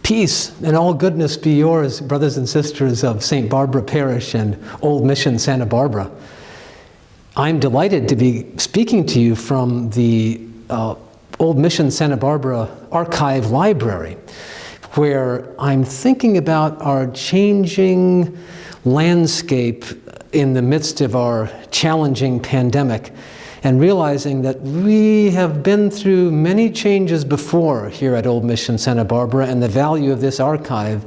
Peace and all goodness be yours, brothers and sisters of St. Barbara Parish and Old Mission Santa Barbara. I'm delighted to be speaking to you from the Old Mission Santa Barbara Archive Library, where I'm thinking about our changing landscape in the midst of our challenging pandemic, and realizing that we have been through many changes before here at Old Mission Santa Barbara, and the value of this archive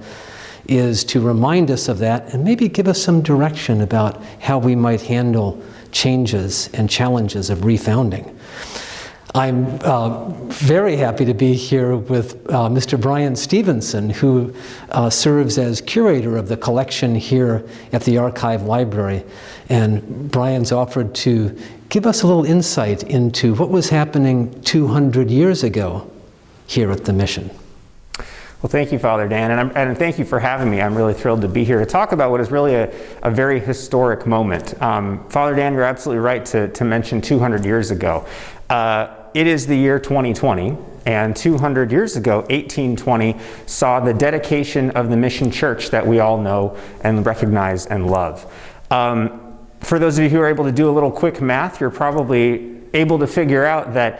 is to remind us of that and maybe give us some direction about how we might handle changes and challenges of refounding. I'm very happy to be here with Mr. Brian Stevenson, who serves as curator of the collection here at the Archive Library. And Brian's offered to give us a little insight into what was happening 200 years ago here at the Mission. Well, thank you, Father Dan, and thank you for having me. I'm really thrilled to be here to talk about what is really a very historic moment. Father Dan, you're absolutely right to mention 200 years ago. It is the year 2020, and 200 years ago, 1820, saw the dedication of the Mission Church that we all know and recognize and love. For those of you who are able to do a little quick math, you're probably able to figure out that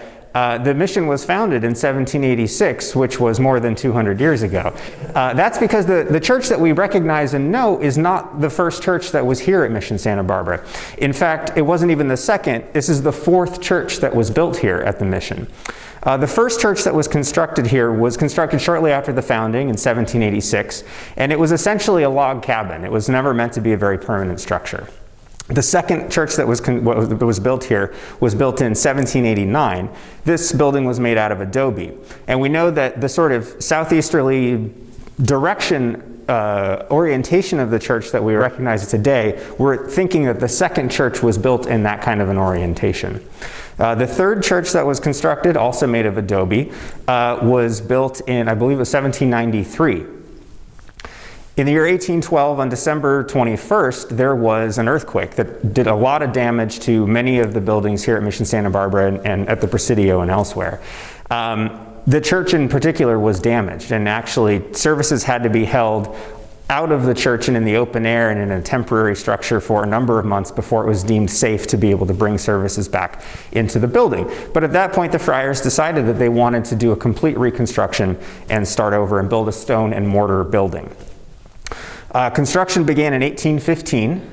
the mission was founded in 1786, which was more than 200 years ago. That's because the church that we recognize and know is not the first church that was here at Mission Santa Barbara. In fact, it wasn't even the second. This is the fourth church that was built here at the Mission. The first church that was constructed here was constructed shortly after the founding in 1786, and it was essentially a log cabin. It was never meant to be a very permanent structure. The second church that was built here was built in 1789. This building was made out of adobe. And we know that the sort of southeasterly direction orientation of the church that we recognize today, we're thinking that the second church was built in that kind of an orientation. The third church that was constructed, also made of adobe, was built in, I believe it was 1793. In the year 1812, on December 21st, there was an earthquake that did a lot of damage to many of the buildings here at Mission Santa Barbara and at the Presidio and elsewhere. The church in particular was damaged, and actually services had to be held out of the church and in the open air and in a temporary structure for a number of months before it was deemed safe to be able to bring services back into the building. But at that point, the friars decided that they wanted to do a complete reconstruction and start over and build a stone and mortar building. Construction began in 1815,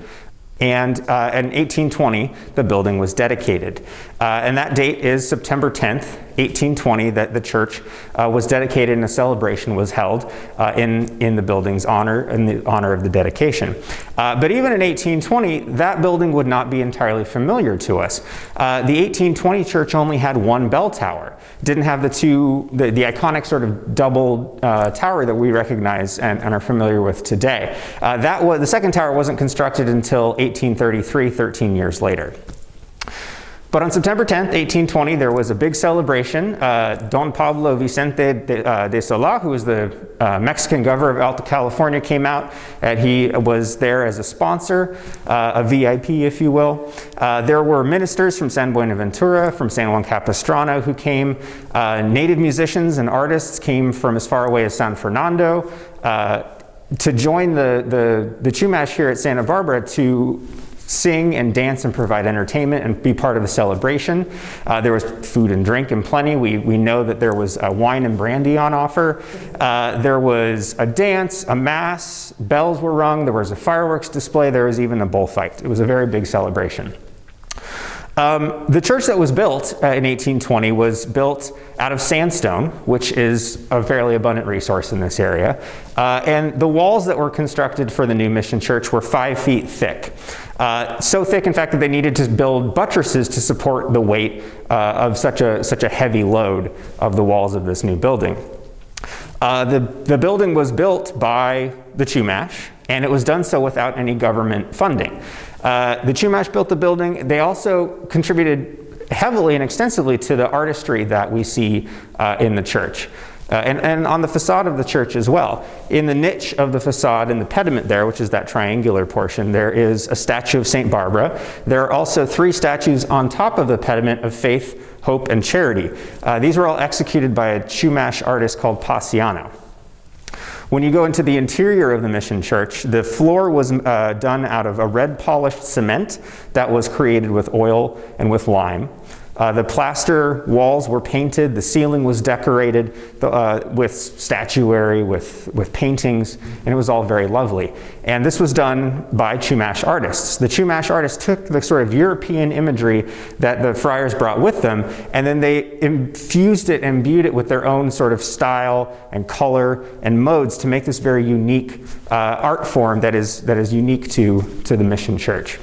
and in 1820, the building was dedicated. And that date is September 10th, 1820, that the church was dedicated and a celebration was held in the building's honor, in the honor of the dedication. But even in 1820, that building would not be entirely familiar to us. The 1820 church only had one bell tower. Didn't have the iconic sort of double tower that we recognize and are familiar with today. The second tower wasn't constructed until 1833, 13 years later. But on September 10th, 1820, there was a big celebration. Don Pablo Vicente de Solá, who was the Mexican governor of Alta California, came out, and he was there as a sponsor, a VIP, if you will. There were ministers from San Buenaventura, from San Juan Capistrano who came. Native musicians and artists came from as far away as San Fernando to join the Chumash here at Santa Barbara to sing and dance and provide entertainment and be part of the celebration. There was food and drink in plenty. We know that there was wine and brandy on offer. There was a dance, a mass, bells were rung, there was a fireworks display, there was even a bullfight. It was a very big celebration. The church that was built in 1820 was built out of sandstone, which is a fairly abundant resource in this area. And the walls that were constructed for the new mission church were 5 feet thick. So thick, in fact, that they needed to build buttresses to support the weight of such a heavy load of the walls of this new building. The building was built by the Chumash, and it was done so without any government funding. The Chumash built the building. They also contributed heavily and extensively to the artistry that we see in the church. And on the facade of the church as well. In the niche of the facade, in the pediment there, which is that triangular portion, there is a statue of St. Barbara. There are also 3 statues on top of the pediment of faith, hope, and charity. These were all executed by a Chumash artist called Paciano. When you go into the interior of the mission church, the floor was done out of a red polished cement that was created with oil and with lime. The plaster walls were painted, the ceiling was decorated with statuary, with paintings, and it was all very lovely. And this was done by Chumash artists. The Chumash artists took the sort of European imagery that the friars brought with them, and then they infused it and imbued it with their own sort of style and color and modes to make this very unique art form that is unique to the mission church.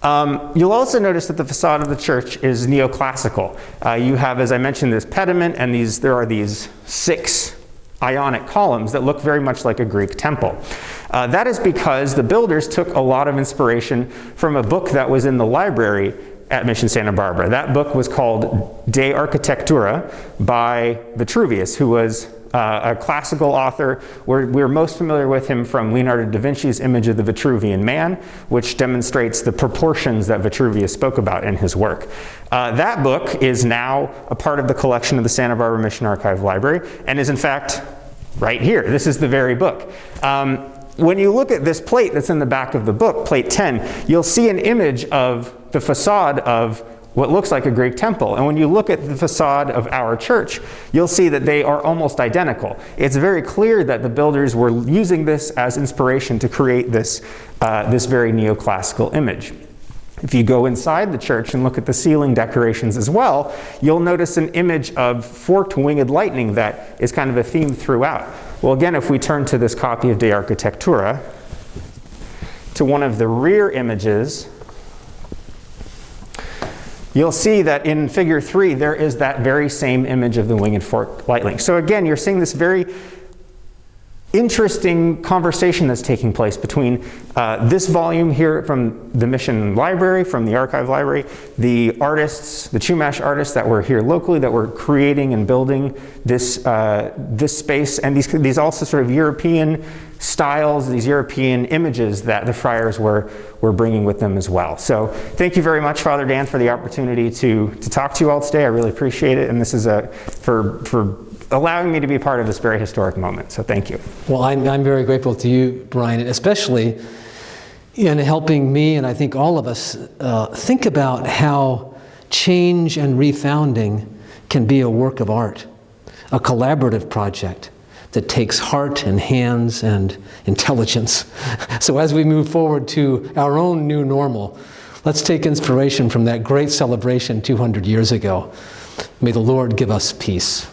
You'll also notice that the facade of the church is neoclassical. You have, as I mentioned, this pediment, and there are these 6 Ionic columns that look very much like a Greek temple. That is because the builders took a lot of inspiration from a book that was in the library at Mission Santa Barbara. That book was called De Architectura by Vitruvius, who was a classical author. We're most familiar with him from Leonardo da Vinci's image of the Vitruvian Man, which demonstrates the proportions that Vitruvius spoke about in his work. That book is now a part of the collection of the Santa Barbara Mission Archive Library, and is in fact right here. This is the very book. When you look at this plate that's in the back of the book, plate 10, you'll see an image of the facade of what looks like a Greek temple. And when you look at the facade of our church, you'll see that they are almost identical. It's very clear that the builders were using this as inspiration to create this very neoclassical image. If you go inside the church and look at the ceiling decorations as well, you'll notice an image of forked winged lightning that is kind of a theme throughout. Well, again, if we turn to this copy of De Architectura, to one of the rear images, you'll see that in figure 3, there is that very same image of the winged forked lightning. So again, you're seeing this very interesting conversation that's taking place between this volume here from the Mission Library, from the Archive Library, the artists, the Chumash artists that were here locally, that were creating and building this space, and these also sort of European styles, these European images that the friars were bringing with them as well. So thank you very much, Father Dan, for the opportunity to talk to you all today. I really appreciate it, and this is for allowing me to be part of this very historic moment. So thank you. Well, I'm very grateful to you, Brian, especially in helping me, and I think all of us, think about how change and refounding can be a work of art, a collaborative project that takes heart and hands and intelligence. So as we move forward to our own new normal, let's take inspiration from that great celebration 200 years ago. May the Lord give us peace.